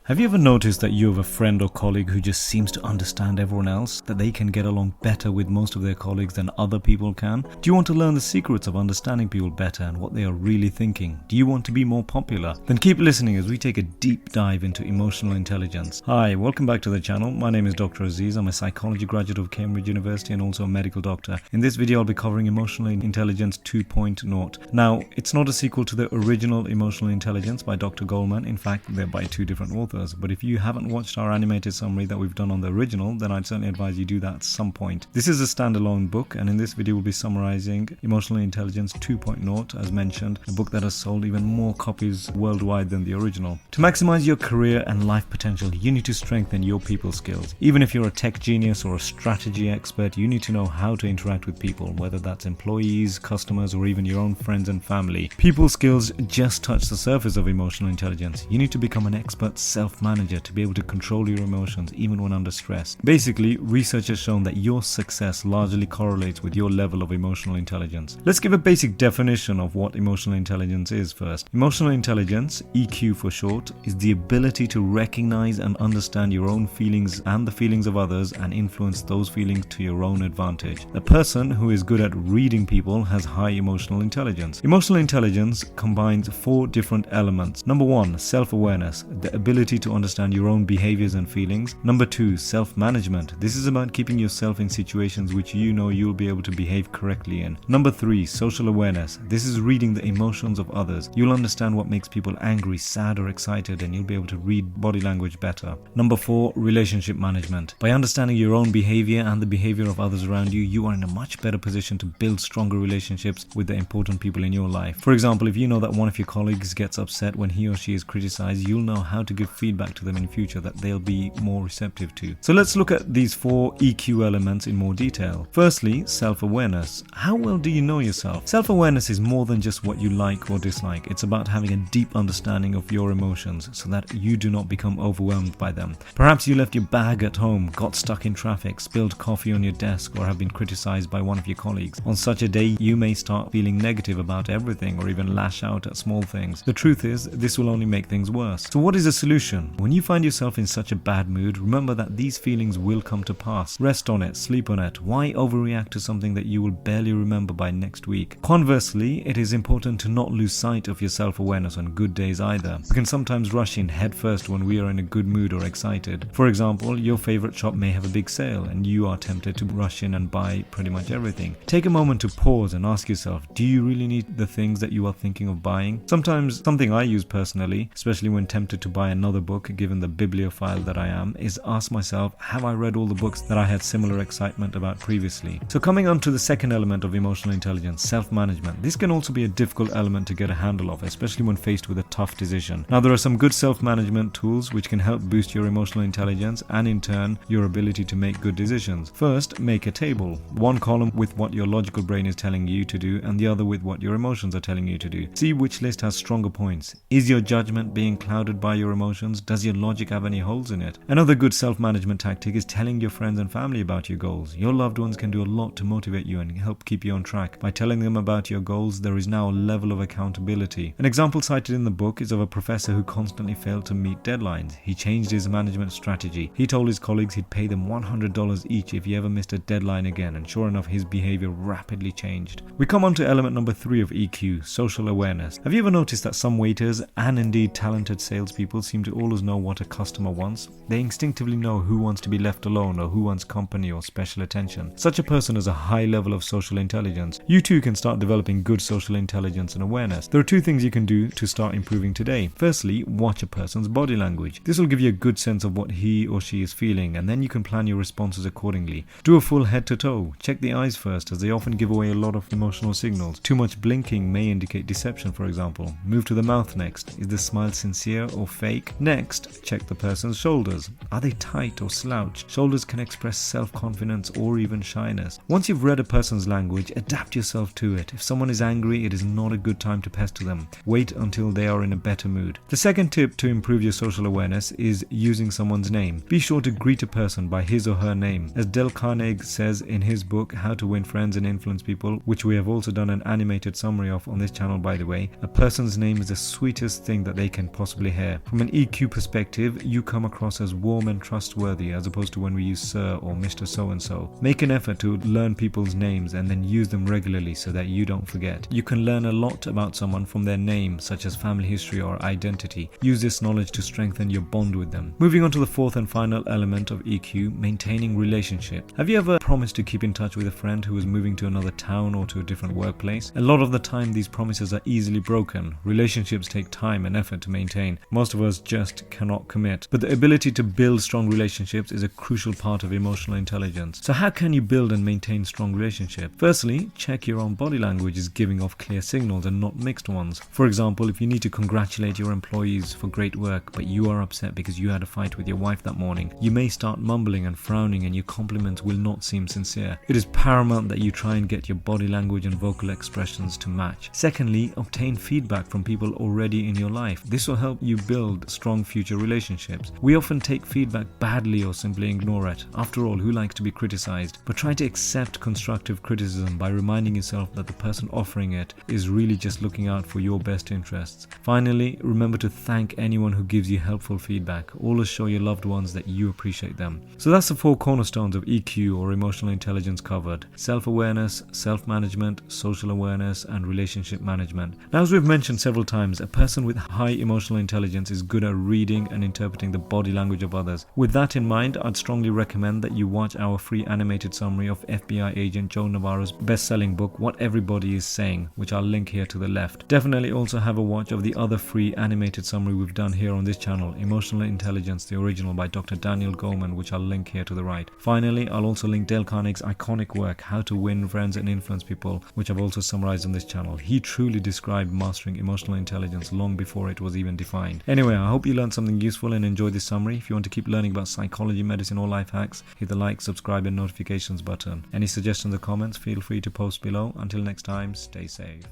Have you ever noticed that you have a friend or colleague who just seems to understand everyone else, that they can get along better with most of their colleagues than other people can? Do you want to learn the secrets of understanding people better and what they are really thinking? Do you want to be more popular? Then keep listening as we take a deep dive into emotional intelligence. Hi, welcome back to the channel. My name is Dr Aziz. I'm a psychology graduate of Cambridge University and also a medical doctor. In this video, I'll be covering Emotional Intelligence 2.0. Now, it's not a sequel to the original Emotional Intelligence by Dr Goleman. In fact, they're by two different authors. But if you haven't watched our animated summary that we've done on the original, then I'd certainly advise you do that at some point. This is a standalone book, and in this video we'll be summarizing Emotional Intelligence 2.0, as mentioned, a book that has sold even more copies worldwide than the original. To maximize your career and life potential, you need to strengthen your people skills. Even if you're a tech genius or a strategy expert, you need to know how to interact with people, whether that's employees, customers, or even your own friends and family. People skills just touch the surface of emotional intelligence. You need to become an expert self-manager to be able to control your emotions even when under stress. Basically, research has shown that your success largely correlates with your level of emotional intelligence. Let's give a basic definition of what emotional intelligence is first. Emotional intelligence, EQ for short, is the ability to recognize and understand your own feelings and the feelings of others and influence those feelings to your own advantage. A person who is good at reading people has high emotional intelligence. Emotional intelligence combines four different elements. Number one, self-awareness, the ability to understand your own behaviors and feelings. Number two, self-management. This is about keeping yourself in situations which you know you'll be able to behave correctly in. Number three, social awareness. This is reading the emotions of others. You'll understand what makes people angry, sad, or excited, and you'll be able to read body language better. Number four, relationship management. By understanding your own behavior and the behavior of others around you, you are in a much better position to build stronger relationships with the important people in your life. For example, if you know that one of your colleagues gets upset when he or she is criticized, you'll know how to give feedback to them in future that they'll be more receptive to. So let's look at these four EQ elements in more detail. Firstly, self-awareness. How well do you know yourself? Self-awareness is more than just what you like or dislike. It's about having a deep understanding of your emotions so that you do not become overwhelmed by them. Perhaps you left your bag at home, got stuck in traffic, spilled coffee on your desk, or have been criticized by one of your colleagues. On such a day, you may start feeling negative about everything or even lash out at small things. The truth is, this will only make things worse. So what is the solution? When you find yourself in such a bad mood, remember that these feelings will come to pass. Rest on it, sleep on it. Why overreact to something that you will barely remember by next week? Conversely, it is important to not lose sight of your self-awareness on good days either. We can sometimes rush in headfirst when we are in a good mood or excited. For example, your favorite shop may have a big sale and you are tempted to rush in and buy pretty much everything. Take a moment to pause and ask yourself, do you really need the things that you are thinking of buying? Sometimes something I use personally, especially when tempted to buy another book, given the bibliophile that I am, is ask myself, have I read all the books that I had similar excitement about previously? So coming on to the second element of emotional intelligence, self-management. This can also be a difficult element to get a handle of, especially when faced with a tough decision. Now, there are some good self-management tools which can help boost your emotional intelligence and in turn your ability to make good decisions. First, make a table. One column with what your logical brain is telling you to do and the other with what your emotions are telling you to do. See which list has stronger points. Is your judgment being clouded by your emotions? Does your logic have any holes in it? Another good self-management tactic is telling your friends and family about your goals. Your loved ones can do a lot to motivate you and help keep you on track. By telling them about your goals, there is now a level of accountability. An example cited in the book is of a professor who constantly failed to meet deadlines. He changed his management strategy. He told his colleagues he'd pay them $100 each if he ever missed a deadline again, and sure enough, his behavior rapidly changed. We come on to element number 3 of EQ, social awareness. Have you ever noticed that some waiters and indeed talented salespeople seem to always know what a customer wants? They instinctively know who wants to be left alone or who wants company or special attention. Such a person has a high level of social intelligence. You too can start developing good social intelligence and awareness. There are two things you can do to start improving today. Firstly, watch a person's body language. This will give you a good sense of what he or she is feeling, and then you can plan your responses accordingly. Do a full head to toe. Check the eyes first, as they often give away a lot of emotional signals. Too much blinking may indicate deception, for example. Move to the mouth next. Is the smile sincere or fake? Next, check the person's shoulders. Are they tight or slouched? Shoulders can express self-confidence or even shyness. Once you've read a person's language, adapt yourself to it. If someone is angry, it is not a good time to pester them. Wait until they are in a better mood. The second tip to improve your social awareness is using someone's name. Be sure to greet a person by his or her name. As Dale Carnegie says in his book, How to Win Friends and Influence People, which we have also done an animated summary of on this channel by the way, a person's name is the sweetest thing that they can possibly hear. From an EQ EQ perspective, you come across as warm and trustworthy as opposed to when we use sir or Mr. So-and-so. Make an effort to learn people's names and then use them regularly so that you don't forget. You can learn a lot about someone from their name, such as family history or identity. Use this knowledge to strengthen your bond with them. Moving on to the fourth and final element of EQ, maintaining relationships. Have you ever promised to keep in touch with a friend who is moving to another town or to a different workplace? A lot of the time these promises are easily broken. Relationships take time and effort to maintain. Most of us just cannot commit. But the ability to build strong relationships is a crucial part of emotional intelligence. So how can you build and maintain strong relationships? Firstly, check your own body language is giving off clear signals and not mixed ones. For example, if you need to congratulate your employees for great work but you are upset because you had a fight with your wife that morning, you may start mumbling and frowning and your compliments will not seem sincere. It is paramount that you try and get your body language and vocal expressions to match. Secondly, obtain feedback from people already in your life. This will help you build strong future relationships. We often take feedback badly or simply ignore it. After all, who likes to be criticized? But try to accept constructive criticism by reminding yourself that the person offering it is really just looking out for your best interests. Finally, remember to thank anyone who gives you helpful feedback. Always show your loved ones that you appreciate them. So that's the 4 cornerstones of EQ or emotional intelligence covered: self-awareness, self-management, social awareness, and relationship management. Now, as we've mentioned several times, a person with high emotional intelligence is good at reading and interpreting the body language of others. With that in mind, I'd strongly recommend that you watch our free animated summary of FBI agent Joe Navarro's best-selling book, What Everybody Is Saying, which I'll link here to the left. Definitely also have a watch of the other free animated summary we've done here on this channel, Emotional Intelligence, the original by Dr. Daniel Goleman, which I'll link here to the right. Finally, I'll also link Dale Carnegie's iconic work, How to Win Friends and Influence People, which I've also summarized on this channel. He truly described mastering emotional intelligence long before it was even defined. Anyway, I hope you learned something useful and enjoyed this summary. If you want to keep learning about psychology, medicine, or life hacks, hit the like, subscribe, and notifications button. Any suggestions or comments, feel free to post below. Until next time, stay safe.